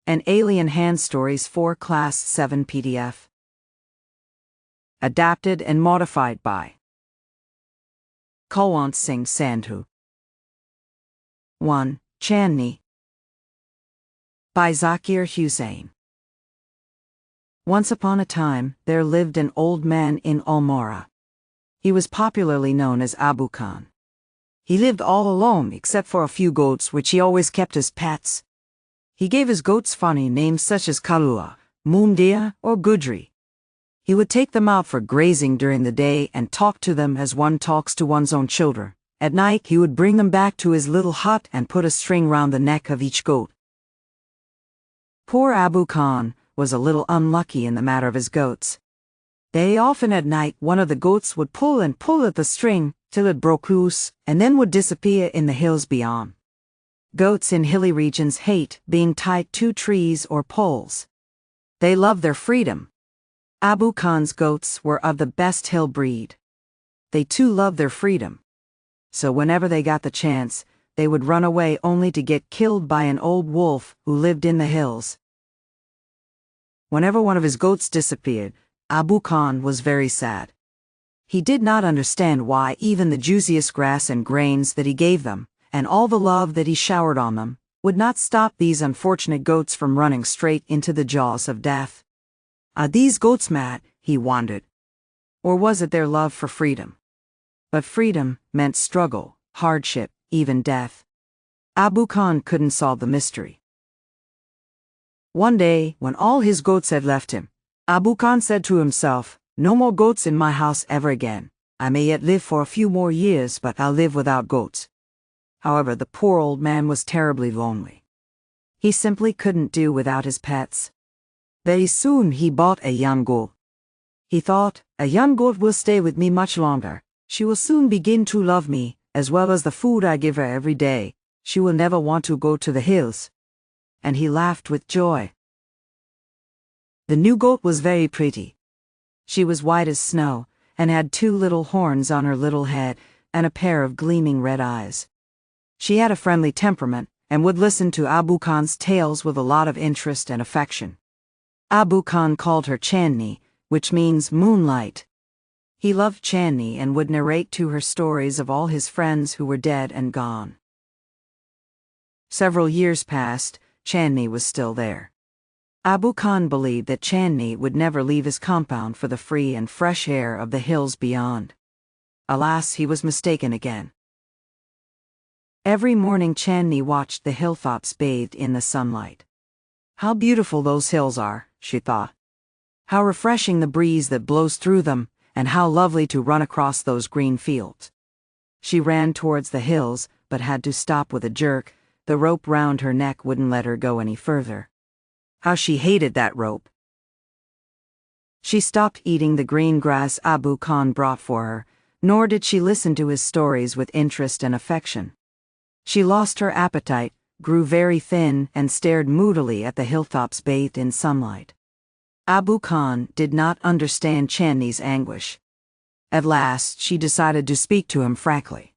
An Alien Hand Stories 4 Class 7 PDF. Adapted and modified by Kulwant Singh Sandhu. 1. Chandni by Zakir Hussain. Once upon a time, there lived an old man in Almora. He was popularly known as Abu Khan. He lived all alone except for a few goats which he always kept as pets. He gave his goats funny names such as Kalua, Moondia, or Gudri. He would take them out for grazing during the day and talk to them as one talks to one's own children. At night, he would bring them back to his little hut and put a string round the neck of each goat. Poor Abu Khan was a little unlucky in the matter of his goats. Very often at night, one of the goats would pull and pull at the string till it broke loose and then would disappear in the hills beyond. Goats in hilly regions hate being tied to trees or poles. They love their freedom. Abu Khan's goats were of the best hill breed. They too loved their freedom. So whenever they got the chance, they would run away only to get killed by an old wolf who lived in the hills. Whenever one of his goats disappeared, Abu Khan was very sad. He did not understand why even the juiciest grass and grains that he gave them, and all the love that he showered on them, would not stop these unfortunate goats from running straight into the jaws of death. Are these goats mad, he wondered? Or was it their love for freedom? But freedom meant struggle, hardship, even death. Abu Khan couldn't solve the mystery. One day, when all his goats had left him, Abu Khan said to himself, "No more goats in my house ever again. I may yet live for a few more years, but I'll live without goats." However, the poor old man was terribly lonely. He simply couldn't do without his pets. Very soon he bought a young goat. He thought, "A young goat will stay with me much longer. She will soon begin to love me, as well as the food I give her every day. She will never want to go to the hills." And he laughed with joy. The new goat was very pretty. She was white as snow, and had 2 little horns on her little head, and a pair of gleaming red eyes. She had a friendly temperament, and would listen to Abu Khan's tales with a lot of interest and affection. Abu Khan called her Chandni, which means moonlight. He loved Chandni and would narrate to her stories of all his friends who were dead and gone. Several years passed, Chandni was still there. Abu Khan believed that Chandni would never leave his compound for the free and fresh air of the hills beyond. Alas, he was mistaken again. Every morning Chandni watched the hilltops bathed in the sunlight. "How beautiful those hills are," she thought. "How refreshing the breeze that blows through them, and how lovely to run across those green fields." She ran towards the hills, but had to stop with a jerk. The rope round her neck wouldn't let her go any further. How she hated that rope. She stopped eating the green grass Abu Khan brought for her, nor did she listen to his stories with interest and affection. She lost her appetite, grew very thin, and stared moodily at the hilltops bathed in sunlight. Abu Khan did not understand Chandni's anguish. At last, she decided to speak to him frankly.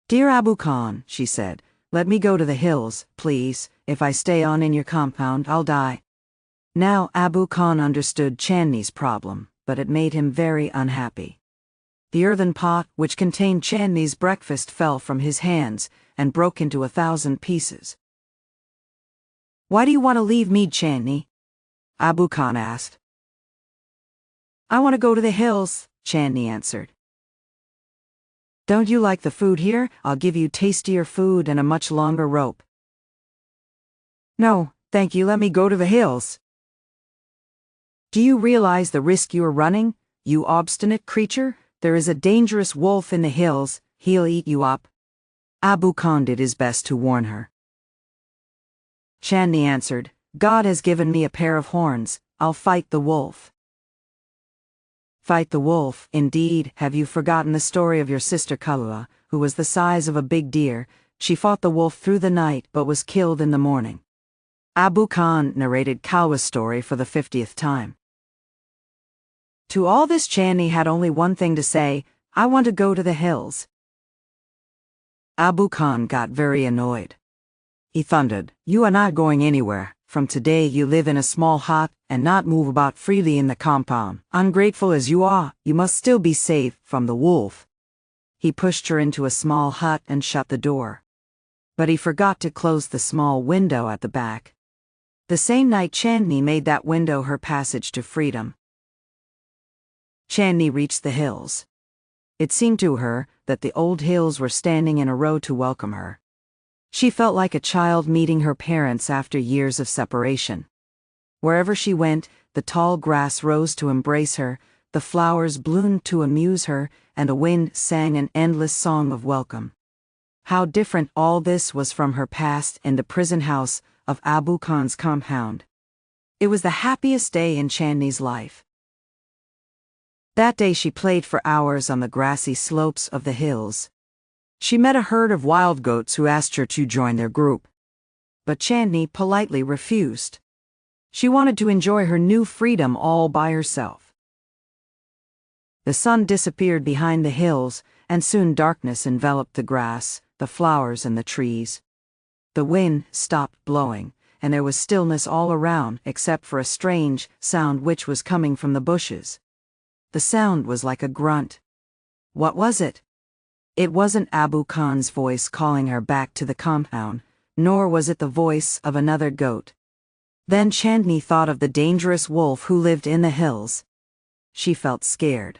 "Dear Abu Khan," she said, "let me go to the hills, please. If I stay on in your compound, I'll die." Now Abu Khan understood Chandni's problem, but it made him very unhappy. The earthen pot which contained Chandni's breakfast fell from his hands and broke into 1,000 pieces. "Why do you want to leave me, Chandni?" Abu Khan asked. "I want to go to the hills," Chandni answered. "Don't you like the food here? I'll give you tastier food and a much longer rope." "No, thank you, let me go to the hills." "Do you realize the risk you are running, you obstinate creature? There is a dangerous wolf in the hills, he'll eat you up." Abu Khan did his best to warn her. Chandni answered, "God has given me a pair of horns, I'll fight the wolf." "Fight the wolf, indeed. Have you forgotten the story of your sister Kalua, who was the size of a big deer? She fought the wolf through the night but was killed in the morning." Abu Khan narrated Kalua's story for the 50th time. To all this Chandni had only one thing to say: "I want to go to the hills." Abu Khan got very annoyed. He thundered, "You are not going anywhere. from today you live in a small hut and not move about freely in the compound. Ungrateful as you are, you must still be safe from the wolf." He pushed her into a small hut and shut the door. But he forgot to close the small window at the back. The same night Chandni made that window her passage to freedom. Chandni reached the hills. It seemed to her that the old hills were standing in a row to welcome her. She felt like a child meeting her parents after years of separation. Wherever she went, the tall grass rose to embrace her, the flowers bloomed to amuse her, and a wind sang an endless song of welcome. How different all this was from her past in the prison house of Abu Khan's compound. It was the happiest day in Chandni's life. That day she played for hours on the grassy slopes of the hills. She met a herd of wild goats who asked her to join their group. But Chandni politely refused. She wanted to enjoy her new freedom all by herself. The sun disappeared behind the hills, and soon darkness enveloped the grass, the flowers, and the trees. The wind stopped blowing, and there was stillness all around except for a strange sound which was coming from the bushes. The sound was like a grunt. What was it? It wasn't Abu Khan's voice calling her back to the compound, nor was it the voice of another goat. Then Chandni thought of the dangerous wolf who lived in the hills. She felt scared.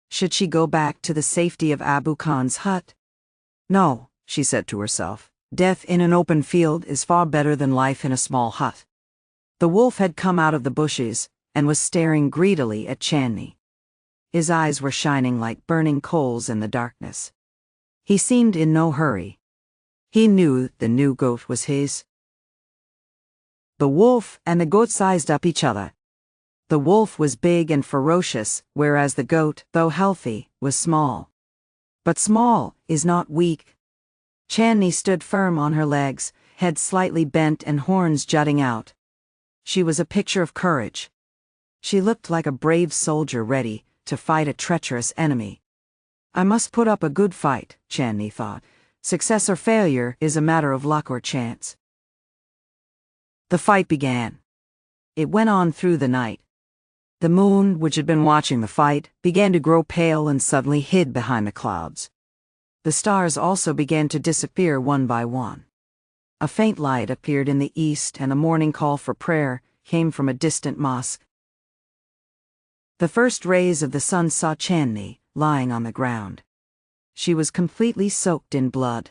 Should she go back to the safety of Abu Khan's hut? No, she said to herself. Death in an open field is far better than life in a small hut. The wolf had come out of the bushes and was staring greedily at Chandni. His eyes were shining like burning coals in the darkness. He seemed in no hurry. He knew the new goat was his. The wolf and the goat sized up each other. The wolf was big and ferocious, whereas the goat, though healthy, was small. But small is not weak. Chandni stood firm on her legs, head slightly bent and horns jutting out. She was a picture of courage. She looked like a brave soldier ready to fight a treacherous enemy. I must put up a good fight, Chandni thought. Success or failure is a matter of luck or chance. The fight began. It went on through the night. The moon, which had been watching the fight, began to grow pale and suddenly hid behind the clouds. The stars also began to disappear one by one. A faint light appeared in the east, and a morning call for prayer came from a distant mosque. The first rays of the sun saw Chandni lying on the ground. She was completely soaked in blood.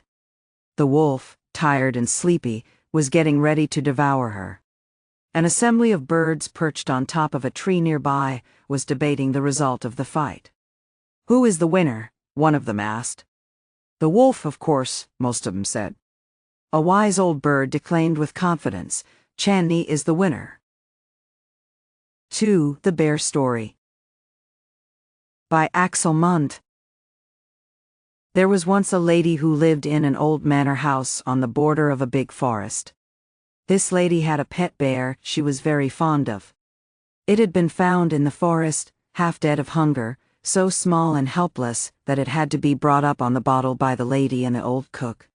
The wolf, tired and sleepy, was getting ready to devour her. An assembly of birds perched on top of a tree nearby was debating the result of the fight. "Who is the winner?" one of them asked. "The wolf, of course," most of them said. A wise old bird declaimed with confidence, "Chandni is the winner." 2. The Bear Story by Axel Mundt. There was once a lady who lived in an old manor house on the border of a big forest. This lady had a pet bear she was very fond of. It had been found in the forest, half dead of hunger, so small and helpless that it had to be brought up on the bottle by the lady and the old cook.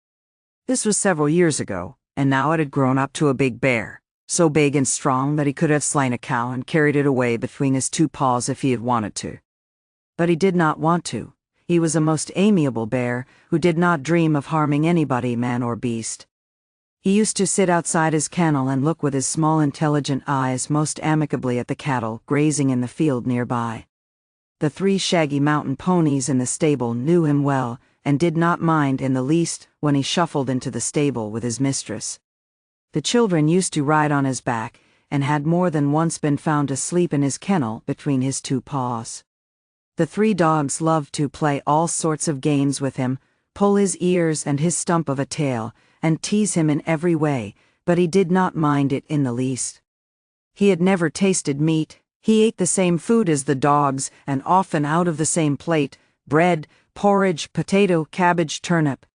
This was several years ago, and now it had grown up to a big bear, so big and strong that he could have slain a cow and carried it away between his two paws if he had wanted to. But he did not want to. He was a most amiable bear who did not dream of harming anybody, man or beast. He used to sit outside his kennel and look with his small intelligent eyes most amicably at the cattle grazing in the field nearby. The 3 shaggy mountain ponies in the stable knew him well and did not mind in the least when he shuffled into the stable with his mistress. The children used to ride on his back and had more than once been found asleep in his kennel between his 2 paws. The 3 dogs loved to play all sorts of games with him, pull his ears and his stump of a tail, and tease him in every way, but he did not mind it in the least. He had never tasted meat. He ate the same food as the dogs, and often out of the same plate: bread, porridge, potato, cabbage, turnip.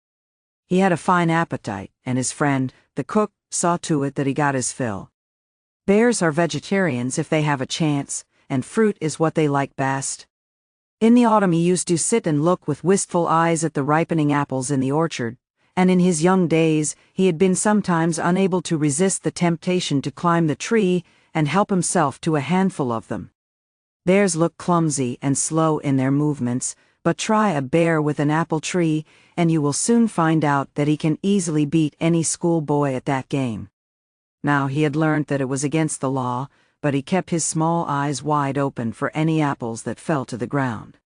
He had a fine appetite, and his friend, the cook, saw to it that he got his fill. Bears are vegetarians if they have a chance, and fruit is what they like best. In the autumn he used to sit and look with wistful eyes at the ripening apples in the orchard, and in his young days he had been sometimes unable to resist the temptation to climb the tree and help himself to a handful of them. Bears look clumsy and slow in their movements, but try a bear with an apple tree, and you will soon find out that he can easily beat any schoolboy at that game. Now he had learned that it was against the law, but he kept his small eyes wide open for any apples that fell to the ground.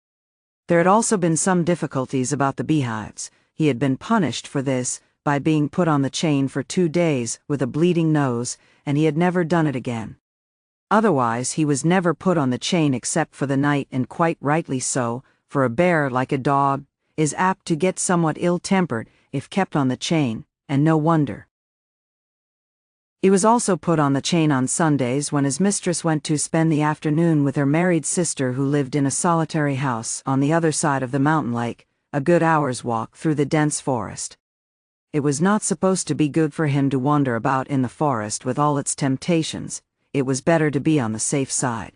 There had also been some difficulties about the beehives. He had been punished for this by being put on the chain for 2 days with a bleeding nose, and he had never done it again. Otherwise, he was never put on the chain except for the night, and quite rightly so, for a bear, like a dog, is apt to get somewhat ill-tempered if kept on the chain, and no wonder. He was also put on the chain on Sundays when his mistress went to spend the afternoon with her married sister, who lived in a solitary house on the other side of the mountain lake, a good hour's walk through the dense forest. It was not supposed to be good for him to wander about in the forest with all its temptations. It was better to be on the safe side.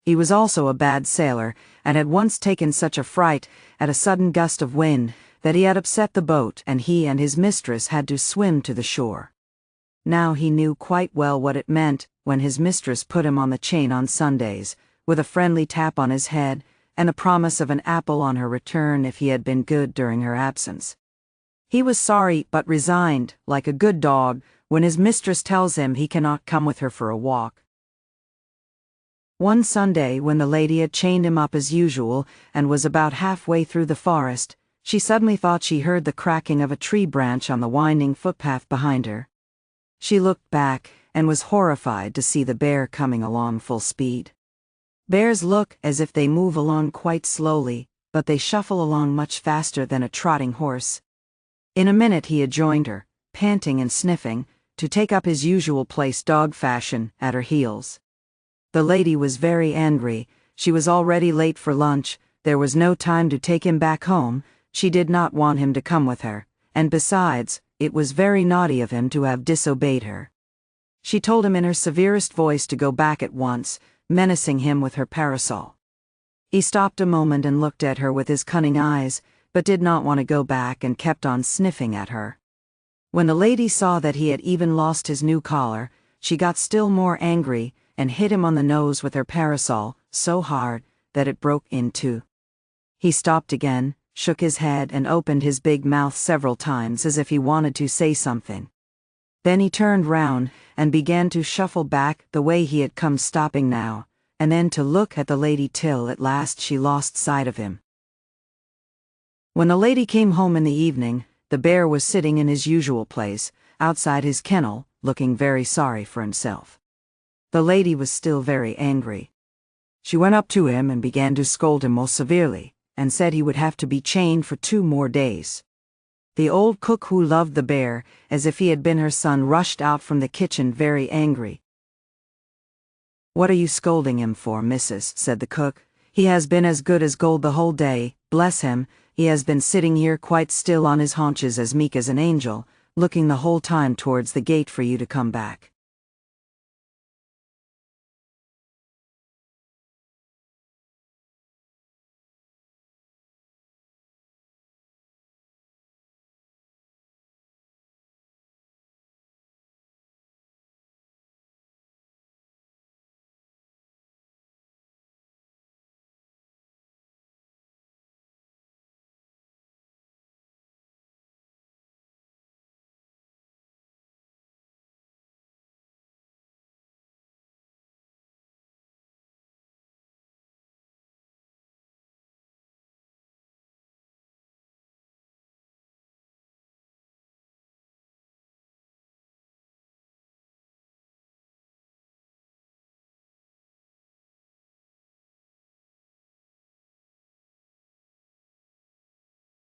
He was also a bad sailor, and had once taken such a fright at a sudden gust of wind that he had upset the boat, and he and his mistress had to swim to the shore. Now he knew quite well what it meant when his mistress put him on the chain on Sundays, with a friendly tap on his head and a promise of an apple on her return if he had been good during her absence. He was sorry but resigned, like a good dog, when his mistress tells him he cannot come with her for a walk. One Sunday, when the lady had chained him up as usual and was about halfway through the forest, she suddenly thought she heard the cracking of a tree branch on the winding footpath behind her. She looked back and was horrified to see the bear coming along full speed. Bears look as if they move along quite slowly, but they shuffle along much faster than a trotting horse. In a minute he had joined her, panting and sniffing, to take up his usual place dog fashion at her heels. The lady was very angry. She was already late for lunch. There was no time to take him back home. She did not want him to come with her, and besides, it was very naughty of him to have disobeyed her. She told him in her severest voice to go back at once, menacing him with her parasol. He stopped a moment and looked at her with his cunning eyes, but did not want to go back and kept on sniffing at her. When the lady saw that he had even lost his new collar, she got still more angry and hit him on the nose with her parasol, so hard that it broke in two. He stopped again, shook his head and opened his big mouth several times as if he wanted to say something. Then he turned round and began to shuffle back the way he had come, stopping now and then to look at the lady till at last she lost sight of him. When the lady came home in the evening, the bear was sitting in his usual place, outside his kennel, looking very sorry for himself. The lady was still very angry. She went up to him and began to scold him most severely, and said he would have to be chained for 2 more days. The old cook, who loved the bear as if he had been her son, rushed out from the kitchen very angry. "What are you scolding him for, missus?" said the cook. "He has been as good as gold the whole day, bless him. He has been sitting here quite still on his haunches as meek as an angel, looking the whole time towards the gate for you to come back."